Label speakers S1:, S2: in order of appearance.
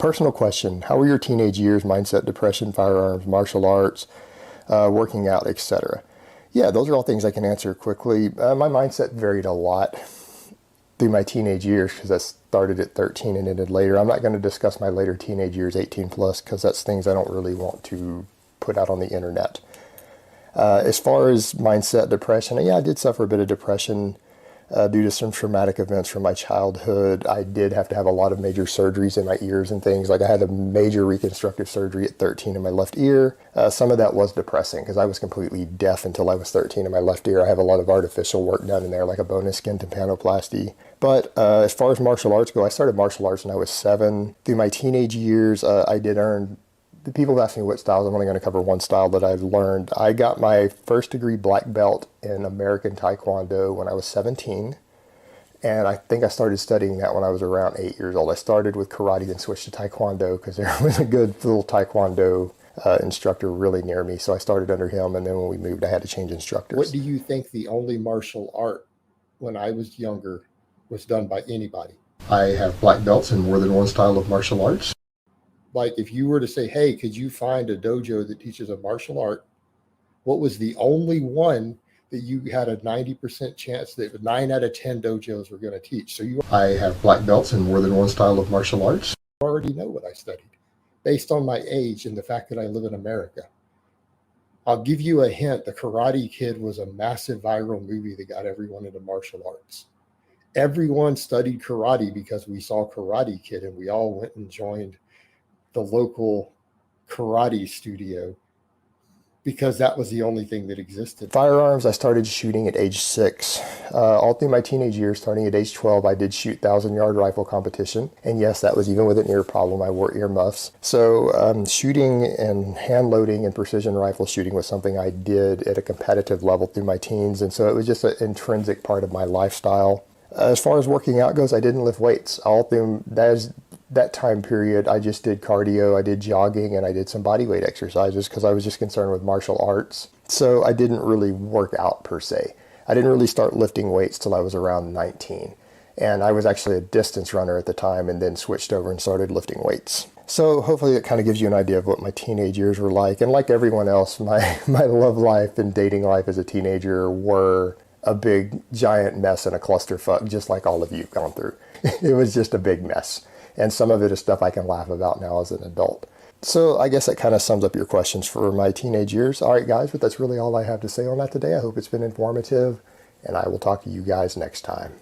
S1: Personal question: how were your teenage years? Mindset, depression, firearms, martial arts, working out, etc. Yeah, those are all things I can answer quickly. My mindset varied a lot through my teenage years because I started at 13 and ended later. I'm not going to discuss my later teenage years, 18 plus, because that's things I don't really want to put out on the internet. As far as mindset, depression, yeah, I did suffer a bit of depression due to some traumatic events from my childhood. I did have to have a lot of major surgeries in my ears and things. Like I had a major reconstructive surgery at 13 in my left ear. Some of that was depressing because I was completely deaf until I was 13 in my left ear. I have a lot of artificial work done in there, like a bonus skin tympanoplasty. But as far as martial arts go, I started martial arts when I was 7. Through my teenage years, I did earn. The people have asked me what styles. I'm only going to cover one style that I've learned. I got my first degree black belt in American Taekwondo when I was 17. And I think I started studying that when I was around 8 years old. I started with karate, then switched to Taekwondo because there was a good little Taekwondo instructor really near me. So I started under him. And then when we moved, I had to change instructors.
S2: What do you think the only martial art when I was younger was done by anybody?
S1: I have black belts in more than one style of martial arts.
S2: Like if you were to say, hey, could you find a dojo that teaches a martial art? What was the only one that you had a 90% chance that 9 out of 10 dojos were going to teach? So
S1: I have black belts in more than one style of martial arts.
S2: I already know what I studied based on my age and the fact that I live in America. I'll give you a hint. The Karate Kid was a massive viral movie that got everyone into martial arts. Everyone studied karate because we saw Karate Kid and we all went and joined the local karate studio because that was the only thing that existed.
S1: Firearms, I started shooting at age 6. All through my teenage years, starting at age 12, I did shoot 1,000-yard rifle competition. And yes, that was even with an ear problem. I wore earmuffs. So shooting and hand loading and precision rifle shooting was something I did at a competitive level through my teens. And so it was just an intrinsic part of my lifestyle. As far as working out goes, I didn't lift weights. All through that time period, I just did cardio, I did jogging, and I did some bodyweight exercises because I was just concerned with martial arts. So I didn't really work out per se. I didn't really start lifting weights till I was around 19. And I was actually a distance runner at the time and then switched over and started lifting weights. So hopefully it kind of gives you an idea of what my teenage years were like. And like everyone else, my love life and dating life as a teenager were a big giant mess and a clusterfuck, just like all of you have gone through. It was just a big mess. And some of it is stuff I can laugh about now as an adult. So I guess that kind of sums up your questions for my teenage years. All right, guys, but that's really all I have to say on that today. I hope it's been informative, and I will talk to you guys next time.